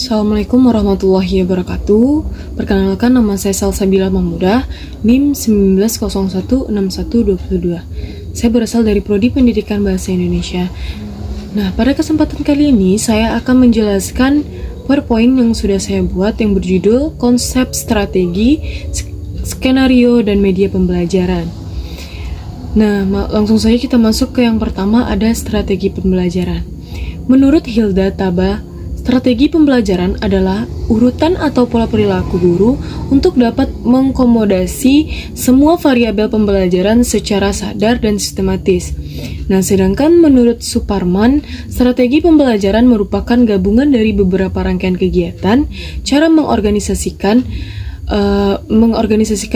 Assalamualaikum warahmatullahi wabarakatuh. Perkenalkan, nama saya Salsabila Mahmudah, NIM 19016122. Saya berasal dari Prodi Pendidikan Bahasa Indonesia. Nah, pada kesempatan kali ini saya akan menjelaskan PowerPoint yang sudah saya buat yang berjudul Konsep Strategi, Skenario, dan Media Pembelajaran. Nah, langsung saja kita masuk ke yang pertama, ada strategi pembelajaran. Menurut Hilda Taba, strategi pembelajaran adalah urutan atau pola perilaku guru untuk dapat mengakomodasi semua variabel pembelajaran secara sadar dan sistematis. Nah, sedangkan menurut Suparman, strategi pembelajaran merupakan gabungan dari beberapa rangkaian kegiatan, cara mengorganisasikan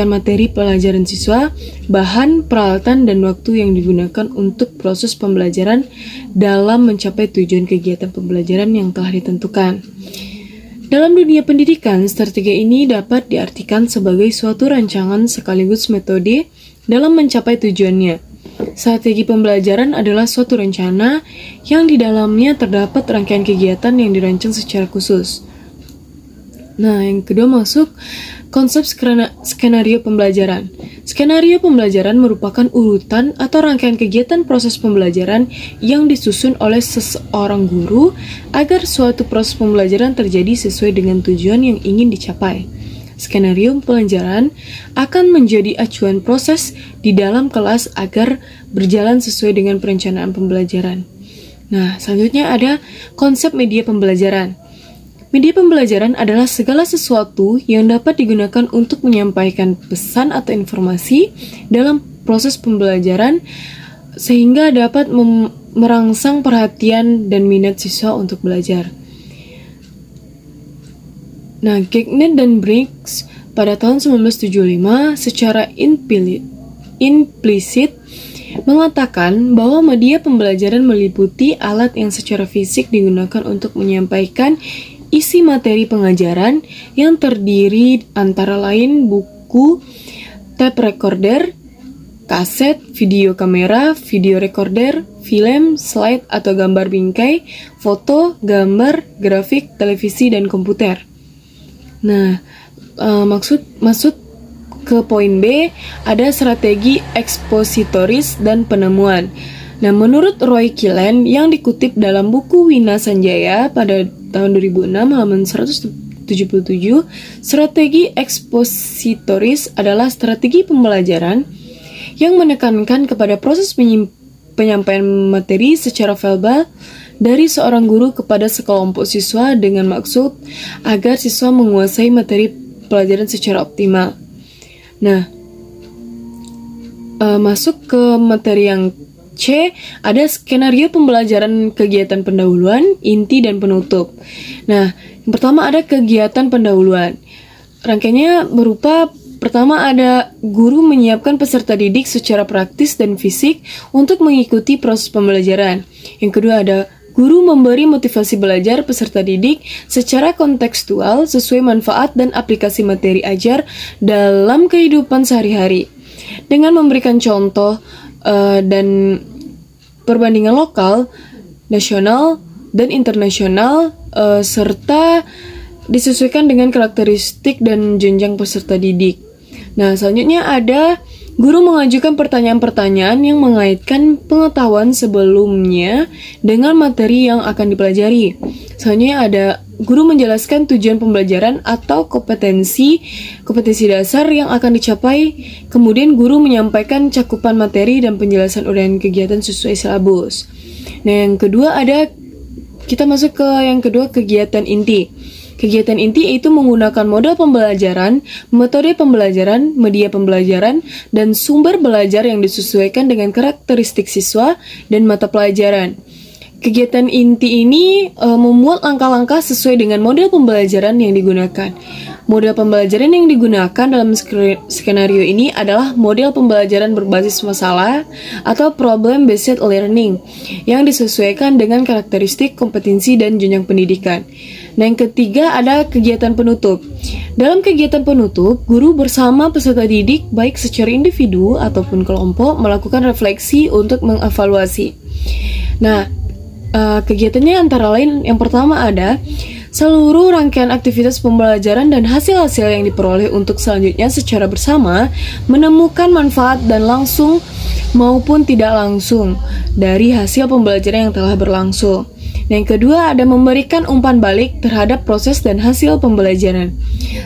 materi pelajaran siswa, bahan, peralatan, dan waktu yang digunakan untuk proses pembelajaran dalam mencapai tujuan kegiatan pembelajaran yang telah ditentukan. Dalam dunia pendidikan, strategi ini dapat diartikan sebagai suatu rancangan sekaligus metode dalam mencapai tujuannya. Strategi pembelajaran adalah suatu rencana yang di dalamnya terdapat rangkaian kegiatan yang dirancang secara khusus. Nah, yang kedua masuk konsep skenario pembelajaran. Skenario pembelajaran merupakan urutan atau rangkaian kegiatan proses pembelajaran yang disusun oleh seseorang guru agar suatu proses pembelajaran terjadi sesuai dengan tujuan yang ingin dicapai. Skenario pembelajaran akan menjadi acuan proses di dalam kelas agar berjalan sesuai dengan perencanaan pembelajaran. Nah, selanjutnya ada konsep media pembelajaran. Media pembelajaran adalah segala sesuatu yang dapat digunakan untuk menyampaikan pesan atau informasi dalam proses pembelajaran sehingga dapat merangsang perhatian dan minat siswa untuk belajar. Nah, Gagnet dan Briggs pada tahun 1975 secara implisit mengatakan bahwa media pembelajaran meliputi alat yang secara fisik digunakan untuk menyampaikan isi materi pengajaran yang terdiri antara lain buku, tape recorder, kaset, video kamera, video recorder, film, slide atau gambar bingkai, foto, gambar, grafik, televisi, dan komputer. Nah, masuk ke poin B, ada strategi ekspositoris dan penemuan. Nah, menurut Roy Killen yang dikutip dalam buku Wina Sanjaya pada tahun 2006 halaman 177, strategi ekspositoris adalah strategi pembelajaran yang menekankan kepada proses penyampaian materi secara verbal dari seorang guru kepada sekelompok siswa dengan maksud agar siswa menguasai materi pelajaran secara optimal. Nah, masuk ke materi yang C, ada skenario pembelajaran kegiatan pendahuluan, inti, dan penutup. Nah, yang pertama ada kegiatan pendahuluan. Rangkaiannya berupa, pertama ada guru menyiapkan peserta didik secara praktis dan fisik untuk mengikuti proses pembelajaran. Yang kedua ada guru memberi motivasi belajar peserta didik secara kontekstual sesuai manfaat dan aplikasi materi ajar dalam kehidupan sehari-hari. Dengan memberikan contoh dan perbandingan lokal, nasional, dan internasional serta disesuaikan dengan karakteristik dan jenjang peserta didik. Nah, selanjutnya ada guru mengajukan pertanyaan-pertanyaan yang mengaitkan pengetahuan sebelumnya dengan materi yang akan dipelajari. Selanjutnya ada guru menjelaskan tujuan pembelajaran atau kompetensi dasar yang akan dicapai. Kemudian guru menyampaikan cakupan materi dan penjelasan uraian kegiatan sesuai silabus. Nah, yang kedua kita masuk ke yang kedua, kegiatan inti. Kegiatan inti itu menggunakan model pembelajaran, metode pembelajaran, media pembelajaran, dan sumber belajar yang disesuaikan dengan karakteristik siswa dan mata pelajaran. Kegiatan inti ini memuat langkah-langkah sesuai dengan model pembelajaran yang digunakan. Model pembelajaran yang digunakan dalam skenario ini adalah model pembelajaran berbasis masalah atau problem-based learning yang disesuaikan dengan karakteristik, kompetensi, dan jenjang pendidikan. Nah, yang ketiga ada kegiatan penutup. Dalam kegiatan penutup, guru bersama peserta didik baik secara individu ataupun kelompok melakukan refleksi untuk mengevaluasi. Nah, kegiatannya antara lain yang pertama ada Seluruh rangkaian aktivitas pembelajaran dan hasil-hasil yang diperoleh untuk selanjutnya secara bersama menemukan manfaat dan langsung maupun tidak langsung dari hasil pembelajaran yang telah berlangsung. Yang kedua ada memberikan umpan balik terhadap proses dan hasil pembelajaran.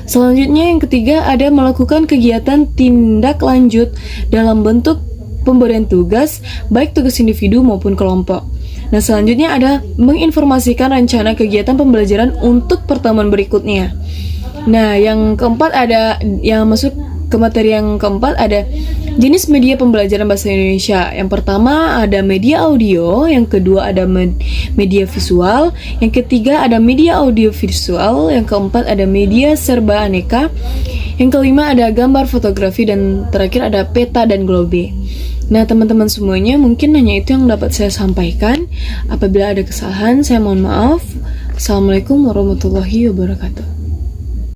Selanjutnya yang ketiga ada melakukan kegiatan tindak lanjut dalam bentuk pemberian tugas, baik tugas individu maupun kelompok. Nah selanjutnya ada menginformasikan rencana kegiatan pembelajaran untuk pertemuan berikutnya. Nah yang keempat ada yang masuk ke materi yang keempat ada jenis media pembelajaran bahasa Indonesia. Yang pertama ada media audio, yang kedua ada media visual, yang ketiga ada media audio visual, yang keempat ada media serba aneka, yang kelima ada gambar fotografi, dan terakhir ada peta dan globe. Nah teman-teman semuanya, mungkin hanya itu yang dapat saya sampaikan. Apabila ada kesalahan saya mohon maaf. Assalamualaikum warahmatullahi wabarakatuh.